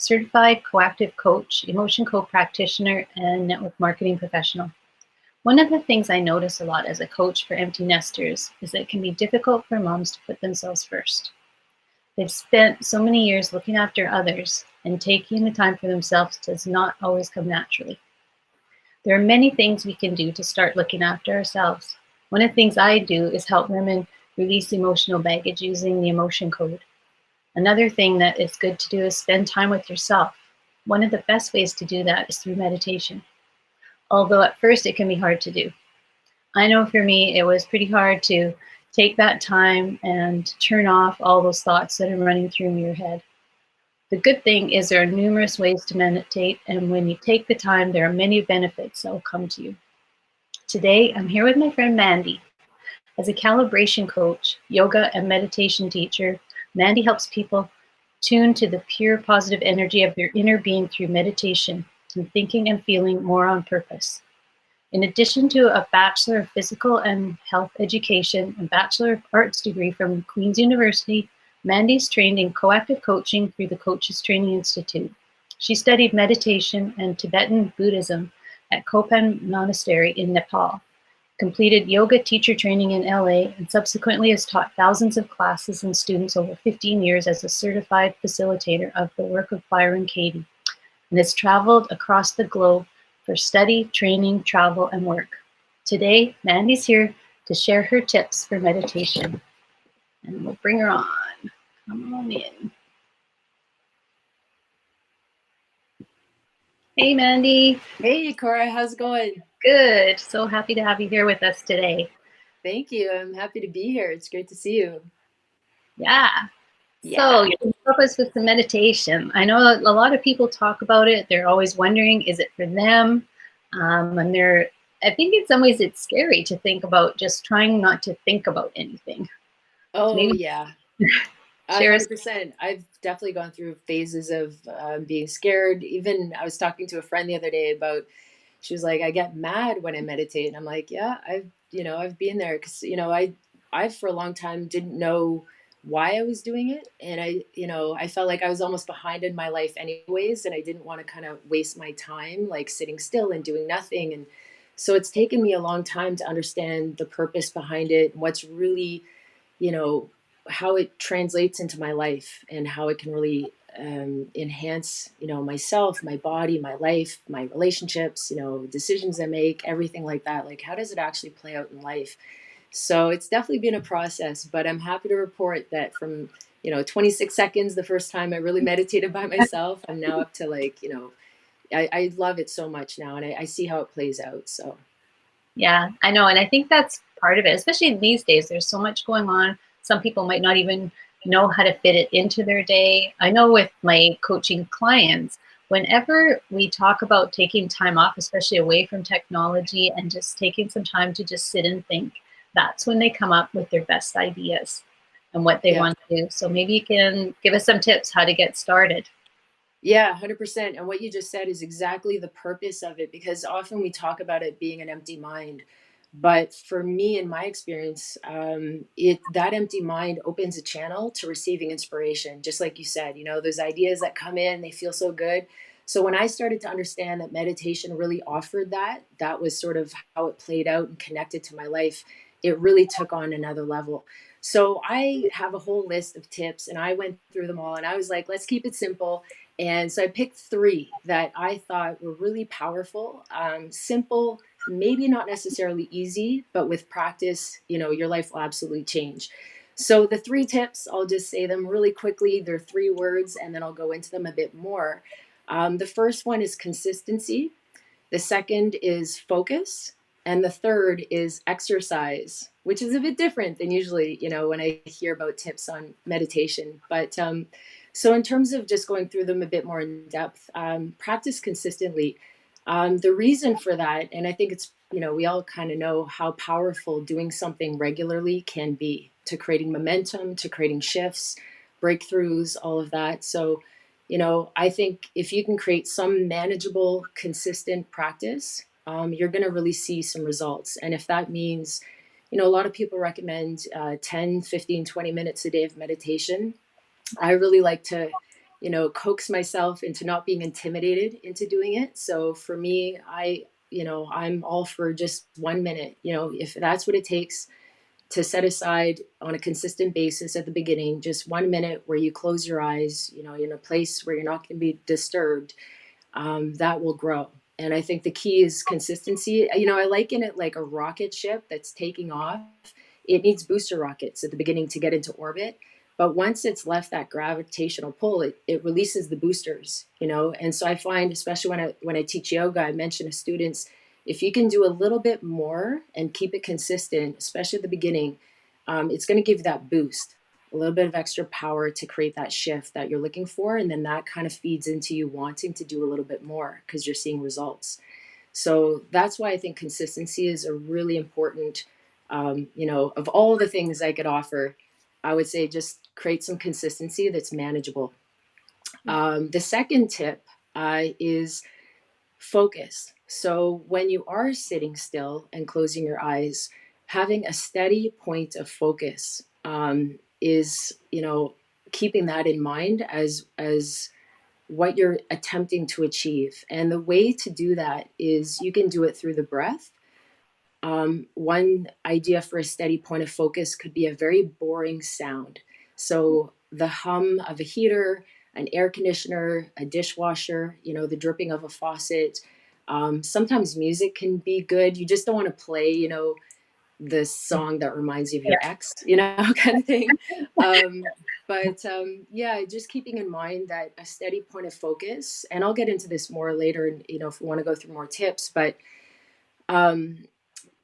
certified coactive coach, emotion co-practitioner, and network marketing professional. One of the things I notice a lot as a coach for empty nesters is that it can be difficult for moms to put themselves first. They've spent so many years looking after others, and taking the time for themselves does not always come naturally. There are many things we can do to start looking after ourselves. One of the things I do is help women release emotional baggage using the emotion code. Another thing that is good to do is spend time with yourself. One of the best ways to do that is through meditation, although at first it can be hard to do. I know for me, it was pretty hard to take that time and turn off all those thoughts that are running through your head. The good thing is there are numerous ways to meditate, and when you take the time, there are many benefits that will come to you. Today, I'm here with my friend Mandy. As a calibration coach, yoga, and meditation teacher, Mandy helps people tune to the pure positive energy of their inner being through meditation and thinking and feeling more on purpose. In addition to a Bachelor of Physical and Health Education and Bachelor of Arts degree from Queen's University, Mandy's trained in coactive coaching through the Coaches Training Institute. She studied meditation and Tibetan Buddhism at Kopan Monastery in Nepal, completed yoga teacher training in LA, and subsequently has taught thousands of classes and students over 15 years as a certified facilitator of the work of Byron Katie, and has traveled across the globe for study, training, travel, and work. Today, Mandy's here to share her tips for meditation. And we'll bring her on. Come on in. Hey, Mandy. Hey, Cora, how's it going? Good. So happy to have you here with us today. Thank you. I'm happy to be here. It's great to see you. Yeah. So Yeah. you can help us with the meditation. I know a lot of people talk about it. They're always wondering, is it for them? And I think in some ways it's scary to think about just trying not to think about anything. So Oh, maybe yeah. share us. 100%. I've definitely gone through phases of being scared. Even I was talking to a friend the other day about, she was like, I get mad when I meditate. And I'm like, yeah, I've been there because, I for a long time didn't know why I was doing it. And I felt like I was almost behind in my life anyways. And I didn't want to kind of waste my time, like sitting still and doing nothing. And so it's taken me a long time to understand the purpose behind it, what's really, you know, how it translates into my life and how it can really enhance, myself, my body, my life, my relationships, decisions I make, everything like that. Like, how does it actually play out in life? So it's definitely been a process, but I'm happy to report that from, 26 seconds, the first time I really meditated by myself, I'm now up to like, I love it so much now, and I see how it plays out. So. Yeah, I know. And I think that's part of it, especially these days. There's so much going on. Some people might not even know how to fit it into their day. I know with my coaching clients, whenever we talk about taking time off, especially away from technology and just taking some time to just sit and think, that's when they come up with their best ideas and what they Yeah. want to do. So maybe you can give us some tips how to get started. Yeah, 100%. And what you just said is exactly the purpose of it, because often we talk about it being an empty mind. But for me, in my experience, that empty mind opens a channel to receiving inspiration. Just like you said, those ideas that come in, they feel so good. So when I started to understand that meditation really offered that, that was sort of how it played out and connected to my life. It really took on another level. So I have a whole list of tips, and I went through them all, and I was like, let's keep it simple. And so I picked three that I thought were really powerful, simple, maybe not necessarily easy, but with practice, your life will absolutely change. So the three tips, I'll just say them really quickly. They're three words, and then I'll go into them a bit more. The first one is consistency. The second is focus. And the third is exercise, which is a bit different than usually, when I hear about tips on meditation. But so in terms of just going through them a bit more in depth, practice consistently. The reason for that, and I think it's, we all kind of know how powerful doing something regularly can be to creating momentum, to creating shifts, breakthroughs, all of that. So, I think if you can create some manageable, consistent practice, you're going to really see some results. And if that means, a lot of people recommend 10, 15, 20 minutes a day of meditation. I really like to coax myself into not being intimidated into doing it. So for me, I'm all for just 1 minute, if that's what it takes to set aside on a consistent basis at the beginning, just 1 minute where you close your eyes, in a place where you're not going to be disturbed, that will grow. And I think the key is consistency. I liken it like a rocket ship that's taking off. It needs booster rockets at the beginning to get into orbit. But once it's left that gravitational pull, it releases the boosters. And so I find, especially when I teach yoga, I mention to students, if you can do a little bit more and keep it consistent, especially at the beginning, it's going to give you that boost, a little bit of extra power to create that shift that you're looking for. And then that kind of feeds into you wanting to do a little bit more because you're seeing results. So that's why I think consistency is a really important, of all the things I could offer, I would say just create some consistency that's manageable. The second tip is focus. So when you are sitting still and closing your eyes, having a steady point of focus is, keeping that in mind as what you're attempting to achieve. And the way to do that is you can do it through the breath. One idea for a steady point of focus could be a very boring sound. So the hum of a heater, an air conditioner, a dishwasher, the dripping of a faucet. Sometimes music can be good. You just don't want to play, the song that reminds you of your ex, kind of thing. Yeah, just keeping in mind that a steady point of focus, and I'll get into this more later, if we want to go through more tips, but um,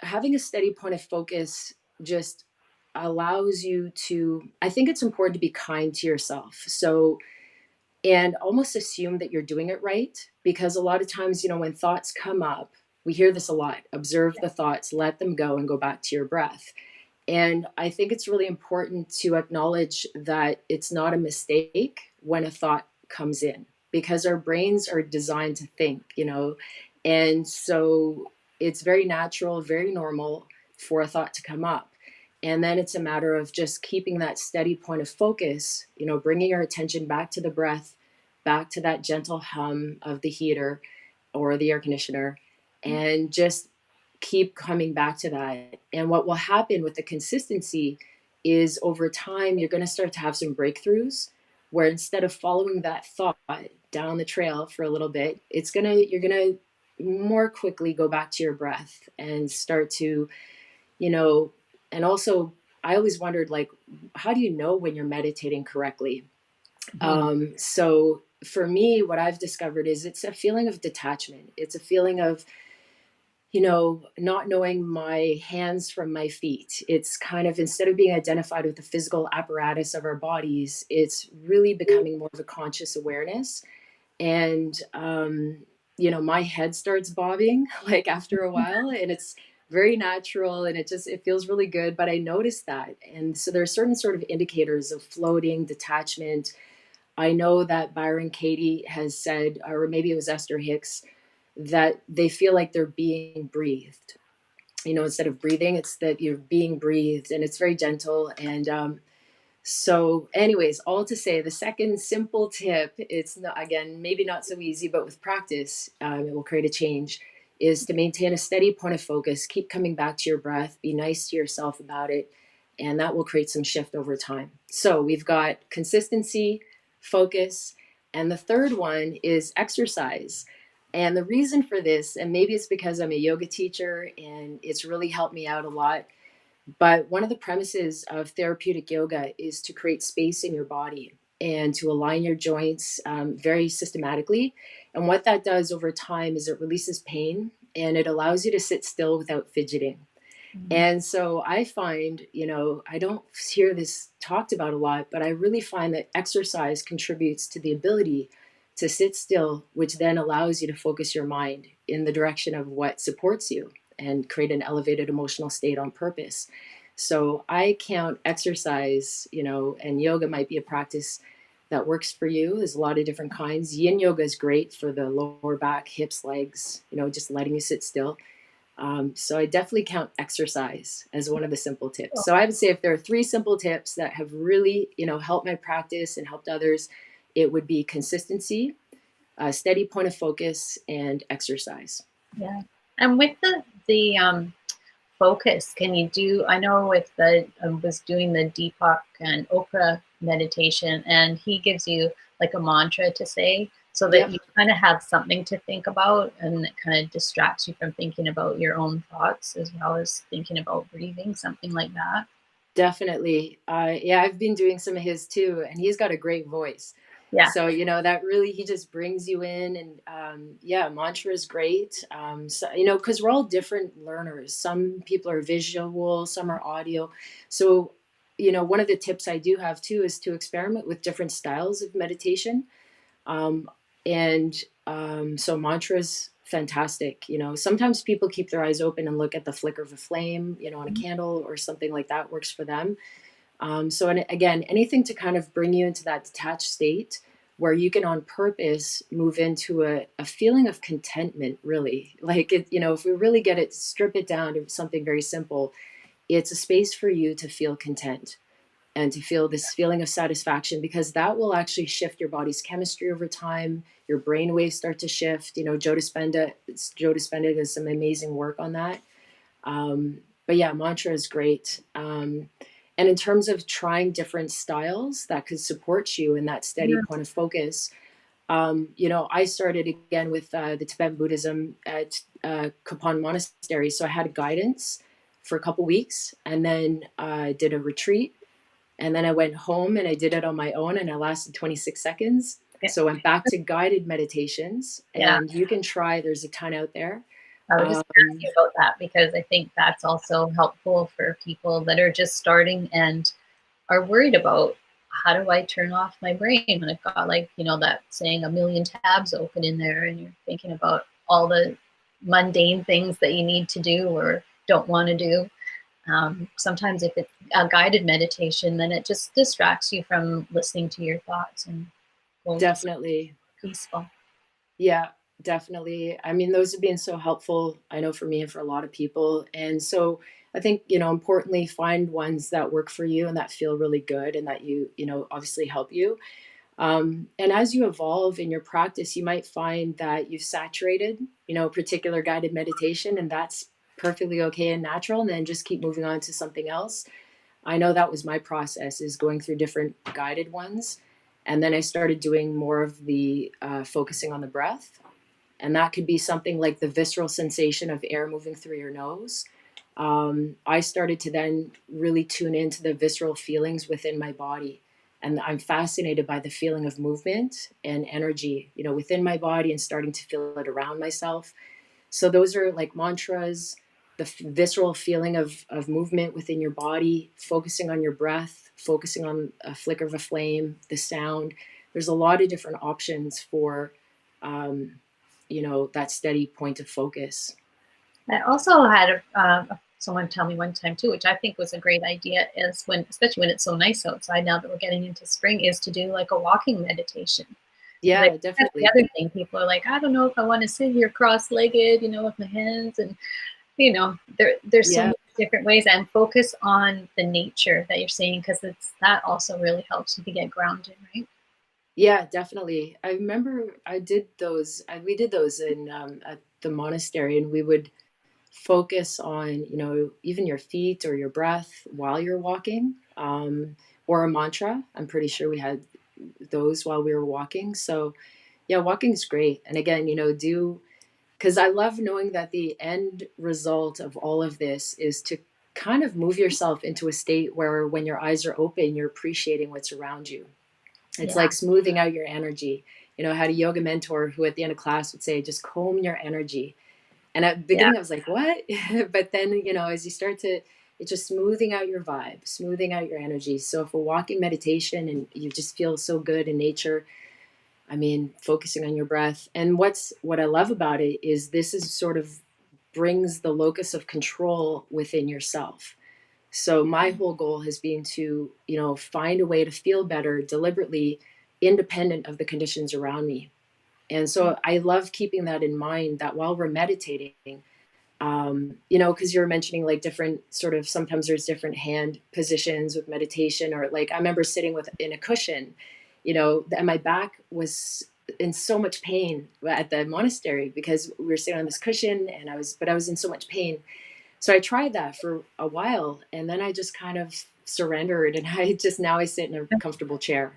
having a steady point of focus just allows you to, I think it's important to be kind to yourself. So, and almost assume that you're doing it right. Because a lot of times, when thoughts come up, we hear this a lot: observe the thoughts, let them go, and go back to your breath. And I think it's really important to acknowledge that it's not a mistake when a thought comes in, because our brains are designed to think. And so it's very natural, very normal for a thought to come up. And then it's a matter of just keeping that steady point of focus, bringing your attention back to the breath, back to that gentle hum of the heater or the air conditioner, and just keep coming back to that. And what will happen with the consistency is over time, you're going to start to have some breakthroughs where instead of following that thought down the trail for a little bit, you're going to more quickly go back to your breath and start to, and also I always wondered, like, how do you know when you're meditating correctly? So for me, what I've discovered is it's a feeling of detachment. It's a feeling of, not knowing my hands from my feet. It's kind of, instead of being identified with the physical apparatus of our bodies, it's really becoming more of a conscious awareness. And, my head starts bobbing like after a while, and it's very natural, and it feels really good. But I noticed that. And so there are certain sort of indicators of floating, detachment. I know that Byron Katie has said, or maybe it was Esther Hicks, that they feel like they're being breathed. Instead of breathing, it's that you're being breathed, and it's very gentle. And so, anyways, all to say, the second simple tip, it's not, again, maybe not so easy, but with practice, it will create a change, is to maintain a steady point of focus, keep coming back to your breath, be nice to yourself about it, and that will create some shift over time. So we've got consistency, focus, and the third one is exercise. And the reason for this, and maybe it's because I'm a yoga teacher and it's really helped me out a lot, but one of the premises of therapeutic yoga is to create space in your body and to align your joints very systematically. And what that does over time is it releases pain and it allows you to sit still without fidgeting. And so I find, I don't hear this talked about a lot, but I really find that exercise contributes to the ability to sit still, which then allows you to focus your mind in the direction of what supports you and create an elevated emotional state on purpose. So I count exercise, and yoga might be a practice that works for you. There's a lot of different kinds. Yin yoga is great for the lower back, hips, legs, just letting you sit still. So I definitely count exercise as one of the simple tips. So I would say if there are three simple tips that have really, helped my practice and helped others, it would be consistency, a steady point of focus, and exercise. Yeah. And with the focus, can you do, I know with the, I was doing the Deepak and Oprah meditation, and he gives you like a mantra to say so that Yep. you kind of have something to think about, and it kind of distracts you from thinking about your own thoughts as well as thinking about breathing, something like that. Definitely. Yeah, I've been doing some of his too, and he's got a great voice. Yeah. So, that really, he just brings you in. And yeah, mantra is great. So, because we're all different learners. Some people are visual, some are audio. So, one of the tips I do have too is to experiment with different styles of meditation. Um, and so mantra's fantastic. Sometimes people keep their eyes open and look at the flicker of a flame, on a candle or something like that works for them. So, and again, anything to kind of bring you into that detached state where you can on purpose move into a feeling of contentment, really. Like, if we really get it, strip it down to something very simple, it's a space for you to feel content and to feel this feeling of satisfaction, because that will actually shift your body's chemistry over time. Your brain waves start to shift. Joe Dispenza does some amazing work on that. But yeah, mantra is great. And in terms of trying different styles that could support you in that steady Yeah. point of focus, I started again with the Tibetan Buddhism at Kapan Monastery. So I had guidance for a couple weeks, and then I did a retreat, and then I went home and I did it on my own, and I lasted 26 seconds. Okay. So I went back to guided meditations, Yeah. and you can try, there's a ton out there. I was just Um, asking about that because I think that's also helpful for people that are just starting and are worried about, how do I turn off my brain when I've got, like, that saying, a million tabs open in there, and you're thinking about all the mundane things that you need to do or don't want to do. Sometimes if it's a guided meditation, then it just distracts you from listening to your thoughts and goes Definitely. peaceful. Yeah, definitely. I mean, those have been so helpful, I know, for me and for a lot of people. And so I think, importantly, find ones that work for you and that feel really good and that obviously help you. And as you evolve in your practice, you might find that you've saturated, particular guided meditation, and that's perfectly okay and natural. And then just keep moving on to something else. I know that was my process, is going through different guided ones. And then I started doing more of the focusing on the breath. And that could be something like the visceral sensation of air moving through your nose. I started to then really tune into the visceral feelings within my body. And I'm fascinated by the feeling of movement and energy, within my body, and starting to feel it around myself. So those are like mantras, the visceral feeling of movement within your body, focusing on your breath, focusing on a flicker of a flame, the sound. There's a lot of different options for, that steady point of focus. I also had someone tell me one time too, which I think was a great idea, is when, especially when it's so nice outside now that we're getting into spring, is to do like a walking meditation. Like, Yeah, that's the definitely. other thing. People are like, I don't know if I want to sit here cross-legged, with my hands, and there's so Yeah. many different ways, and focus on the nature that you're seeing, because it's that also really helps you to get grounded, right? Yeah, definitely. I remember I did those. We did those in at the monastery, and we would focus on, even your feet or your breath while you're walking, or a mantra. I'm pretty sure we had those while we were walking. So yeah, walking's great. And again, do, because I love knowing that the end result of all of this is to kind of move yourself into a state where when your eyes are open, you're appreciating what's around you. It's Yeah, like smoothing out your energy. I had a yoga mentor who at the end of class would say, just comb your energy. And at the yeah, beginning, I was like, what? But then, as you start to, it's just smoothing out your vibe, smoothing out your energy. So if we're walking meditation and you just feel so good in nature, I mean, focusing on your breath. And what I love about it is this is sort of brings the locus of control within yourself. So my whole goal has been to, find a way to feel better deliberately, independent of the conditions around me. And so I love keeping that in mind, that while we're meditating, because you're mentioning like different sort of, sometimes there's different hand positions with meditation, or like I remember sitting with in a cushion, and my back was in so much pain at the monastery because we were sitting on this cushion, and I was in so much pain. So I tried that for a while, and then I just kind of surrendered, and now I sit in a comfortable chair.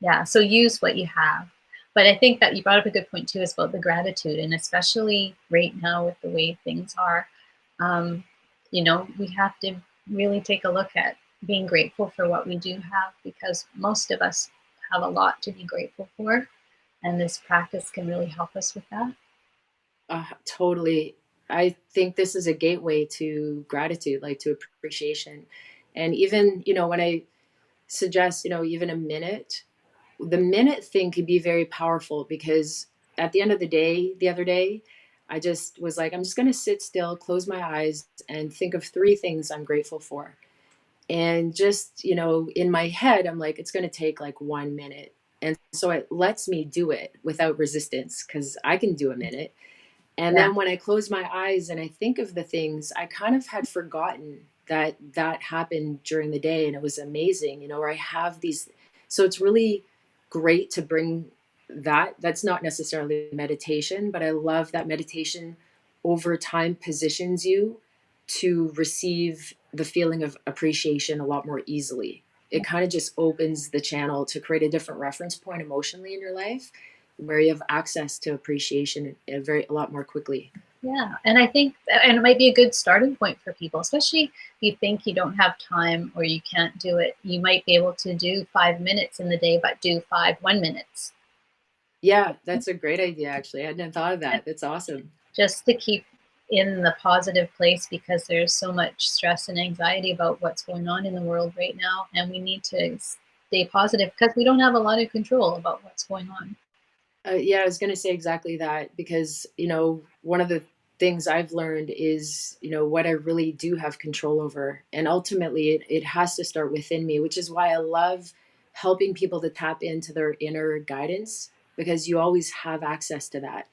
Yeah, so use what you have. But I think that you brought up a good point too, is about the gratitude, and especially right now with the way things are, um, we have to really take a look at being grateful for what we do have, because most of us have a lot to be grateful for, and this practice can really help us with that. Totally. I think this is a gateway to gratitude, like to appreciation. And even, when I suggest, even a minute, the minute thing could be very powerful because at the end of the day, the other day, I just was like, I'm just going to sit still, close my eyes, and think of three things I'm grateful for. And just, in my head, I'm like, it's going to take like 1 minute. And so it lets me do it without resistance because I can do a minute. And Yeah, then when I close my eyes and I think of the things, I kind of had forgotten that that happened during the day, and it was amazing, where I have these. So it's really great to bring that. That's not necessarily meditation, but I love that meditation over time positions you to receive the feeling of appreciation a lot more easily. It kind of just opens the channel to create a different reference point emotionally in your life where you have access to appreciation a lot more quickly. yeah. And I think, and it might be a good starting point for people, especially if you think you don't have time or you can't do it. You might be able to do 5 minutes in the day, but do 1 minutes. Yeah, that's a great idea. Actually, I hadn't thought of that. That's awesome. Just to keep in the positive place, because there's so much stress and anxiety about what's going on in the world right now, and we need to stay positive because we don't have a lot of control about what's going on. Yeah, I was going to say exactly that because, one of the things I've learned is, what I really do have control over. And ultimately, it has to start within me, which is why I love helping people to tap into their inner guidance because you always have access to that.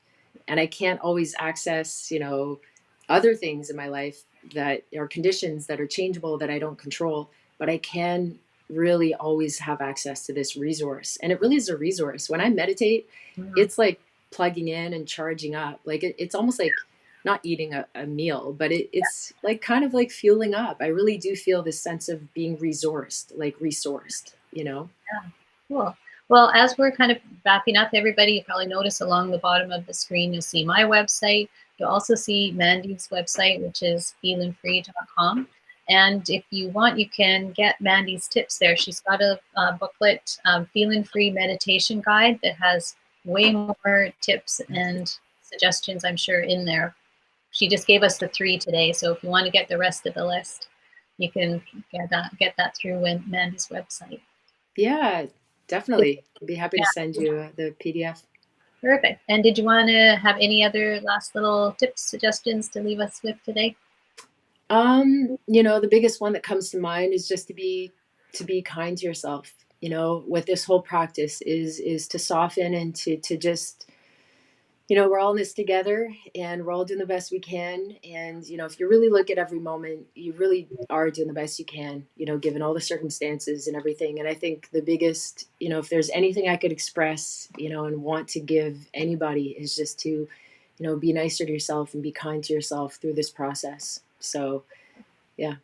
And I can't always access, other things in my life that are conditions that are changeable that I don't control, but I can really always have access to this resource. And it really is a resource. When I meditate, Mhm. it's like plugging in and charging up. Like it's almost like not eating a meal, but it's like kind of like fueling up. I really do feel this sense of being resourced. Yeah, cool. Well, as we're kind of wrapping up, everybody, you probably notice along the bottom of the screen, you'll see my website. You'll also see Mandy's website, which is feelinfree.com. And if you want, you can get Mandy's tips there. She's got a booklet, Feeling Free Meditation Guide, that has way more tips and suggestions, I'm sure, in there. She just gave us the 3 today. So if you want to get the rest of the list, you can get that through Mandy's website. Yeah, definitely. I'd be happy to Yeah, send you the PDF. perfect. And did you want to have any other last little tips, suggestions to leave us with today? The biggest one that comes to mind is just to be kind to yourself. With this whole practice is to soften and to just, we're all in this together and we're all doing the best we can. And, if you really look at every moment, you really are doing the best you can, given all the circumstances and everything. And I think the biggest, if there's anything I could express, and want to give anybody is just to, be nicer to yourself and be kind to yourself through this process. So, yeah.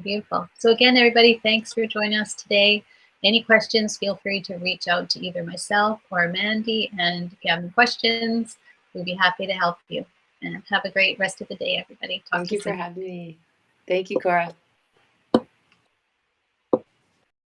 Beautiful. So again, everybody, thanks for joining us today. Any questions, feel free to reach out to either myself or Mandy. And if you have any questions, we'd be happy to help you. And have a great rest of the day, everybody. Talk Thank to you you for soon. having me. Thank you, Cora.